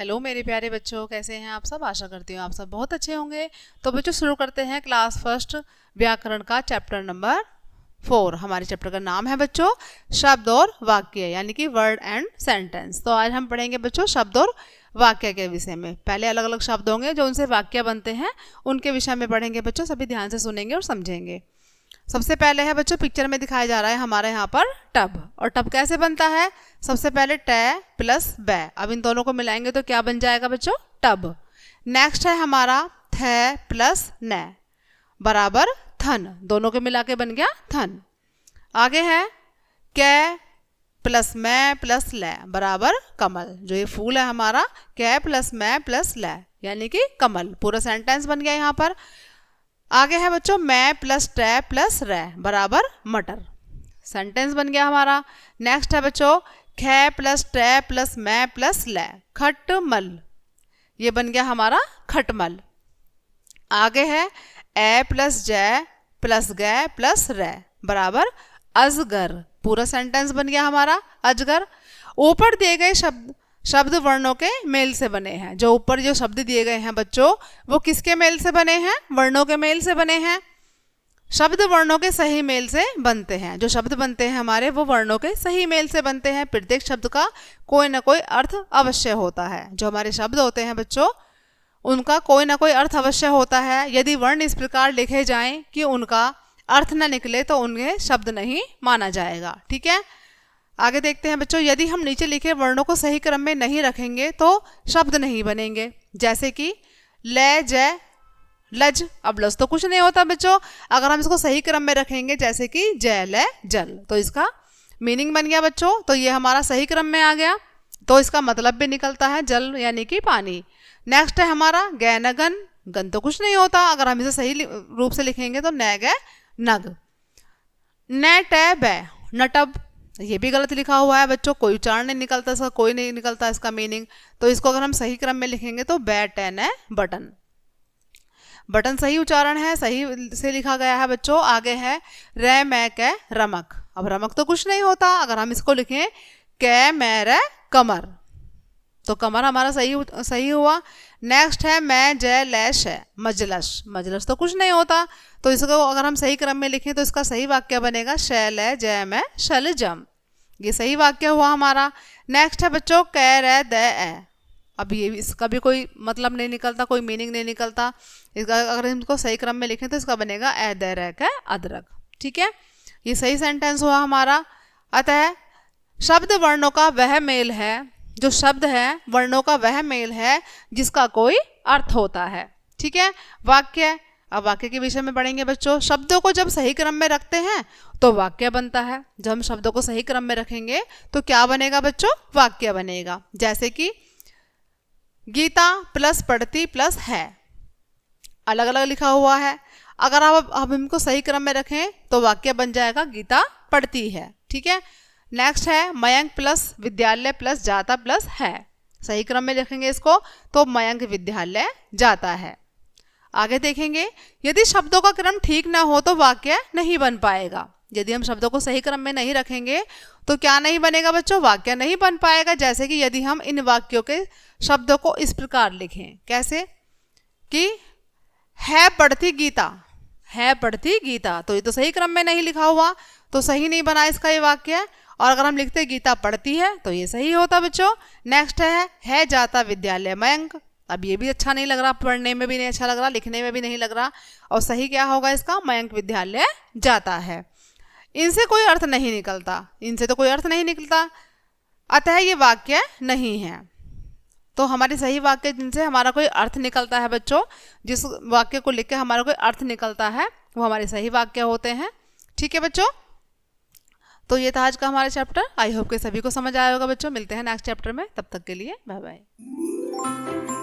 Hello मेरे प्यारे बच्चों, कैसे हैं आप सब। आशा करती हूँ आप सब बहुत अच्छे होंगे। तो बच्चों शुरू करते हैं क्लास फर्स्ट व्याकरण का चैप्टर नंबर 4। हमारे चैप्टर का नाम है बच्चों शब्द और वाक्य, यानी कि वर्ड एंड सेंटेंस। तो आज हम पढ़ेंगे बच्चों शब्द और वाक्य के विषय में। पहले अलग अलग शब्द होंगे जो उनसे वाक्य बनते हैं, उनके विषय में पढ़ेंगे बच्चों। सभी ध्यान से सुनेंगे और समझेंगे। सबसे पहले है बच्चों, पिक्चर में दिखाया जा रहा है हमारे यहाँ पर टब। और टब कैसे बनता है? सबसे पहले टे प्लस बै, अब इन दोनों को मिलाएंगे तो क्या बन जाएगा बच्चों? टब। नेक्स्ट है हमारा थे प्लस नै बराबर थन, दोनों के मिला के बन गया थन। आगे है कै प्लस मैं प्लस लै बराबर कमल, जो ये फूल है हमारा कै प्लस मैं प्लस लै यानी कि कमल। पूरा सेंटेंस बन गया यहाँ पर। आगे है बच्चों मैं प्लस टे प्लस रै बराबर मटर, सेंटेंस बन गया हमारा। नेक्स्ट है बच्चों खे प्लस टे प्लस मैं प्लस लै खटमल, ये बन गया हमारा खटमल। आगे है ए प्लस जै प्लस गै प्लस रै बराबर अजगर, पूरा सेंटेंस बन गया हमारा अजगर। ऊपर दिए गए शब्द वर्णों के मेल से बने हैं। जो ऊपर जो शब्द दिए गए हैं बच्चों वो किसके मेल से बने हैं? वर्णों के मेल से बने हैं। शब्द वर्णों के सही मेल से बनते हैं। जो शब्द बनते हैं हमारे वो वर्णों के सही मेल से बनते हैं। प्रत्येक शब्द का कोई ना कोई अर्थ अवश्य होता है। जो हमारे शब्द होते हैं बच्चों उनका कोई ना कोई अर्थ अवश्य होता है। यदि वर्ण इस प्रकार लिखे जाएं कि उनका अर्थ न निकले तो उन्हें शब्द नहीं माना जाएगा। ठीक है, आगे देखते हैं बच्चों। यदि हम नीचे लिखे वर्णों को सही क्रम में नहीं रखेंगे तो शब्द नहीं बनेंगे। जैसे कि ले जय लज, अब लज तो कुछ नहीं होता बच्चों। अगर हम इसको सही क्रम में रखेंगे जैसे कि जय ले जल, तो इसका मीनिंग बन गया बच्चों। तो ये हमारा सही क्रम में आ गया, तो इसका मतलब भी निकलता है जल यानी कि पानी। नेक्स्ट है हमारा गै न गन, गन तो कुछ नहीं होता। अगर हम इसे सही रूप से लिखेंगे तो न गै नग। न टे बै नटब, ये भी गलत लिखा हुआ है बच्चों, कोई उच्चारण नहीं निकलता इसका, कोई नहीं निकलता इसका मीनिंग। तो इसको अगर हम सही क्रम में लिखेंगे तो बैट एन है बटन, बटन सही उच्चारण है, सही से लिखा गया है बच्चों। आगे है रै मै कै रमक, अब रमक तो कुछ नहीं होता। अगर हम इसको लिखें कै मै रै कमर तो कमर हमारा सही हुआ। नेक्स्ट है मैं जय लैश है मजलस, मजलस तो कुछ नहीं होता। तो इसको अगर हम सही क्रम में लिखें तो इसका सही वाक्य बनेगा शैल है जय में शलजम, ये सही वाक्य हुआ हमारा। नेक्स्ट है बच्चों कै रै दै ए, अब ये इसका भी कोई मतलब नहीं निकलता, कोई मीनिंग नहीं निकलता। इसका अगर हम इसको सही क्रम में लिखें तो इसका बनेगा ए दै रै कै अदरक। ठीक है, ये सही सेंटेंस हुआ हमारा। अतः शब्द वर्णों का वह मेल है, जो शब्द है वर्णों का वह मेल है जिसका कोई अर्थ होता है। ठीक है, वाक्य, अब वाक्य के विषय में पढ़ेंगे बच्चों। शब्दों को जब सही क्रम में रखते हैं तो वाक्य बनता है। जब हम शब्दों को सही क्रम में रखेंगे तो क्या बनेगा बच्चों? वाक्य बनेगा। जैसे कि गीता प्लस पढ़ती प्लस है, अलग अलग लिखा हुआ है। अगर आप इनको सही क्रम में रखें तो वाक्य बन जाएगा गीता पढ़ती है। ठीक है, नेक्स्ट है मयंक प्लस विद्यालय प्लस जाता प्लस है, सही क्रम में लिखेंगे इसको तो मयंक विद्यालय जाता है। आगे देखेंगे यदि शब्दों का क्रम ठीक ना हो तो वाक्य नहीं बन पाएगा। यदि हम शब्दों को सही क्रम में नहीं रखेंगे तो क्या नहीं बनेगा बच्चों? वाक्य नहीं बन पाएगा। जैसे कि यदि हम इन वाक्यों के शब्दों को इस प्रकार लिखें, कैसे कि है पढ़ती गीता, है पढ़ती गीता, तो ये तो सही क्रम में नहीं लिखा हुआ, तो सही नहीं बना इसका ये वाक्य। और अगर हम लिखते गीता पढ़ती है तो ये सही होता बच्चों। नेक्स्ट है जाता विद्यालय मयंक, अब ये भी अच्छा नहीं लग रहा, पढ़ने में भी नहीं अच्छा लग रहा, लिखने में भी नहीं लग रहा। और सही क्या होगा इसका? मयंक विद्यालय जाता है। इनसे कोई अर्थ नहीं निकलता, इनसे तो कोई अर्थ नहीं निकलता, अतः ये वाक्य नहीं है। तो हमारे सही वाक्य जिनसे हमारा कोई अर्थ निकलता है बच्चों, जिस वाक्य को लिख के हमारा कोई अर्थ निकलता है वो हमारे सही वाक्य होते हैं। ठीक है बच्चों, तो ये था आज का हमारा चैप्टर। आई होप कि सभी को समझ आया होगा बच्चों। मिलते हैं नेक्स्ट चैप्टर में, तब तक के लिए बाय बाय।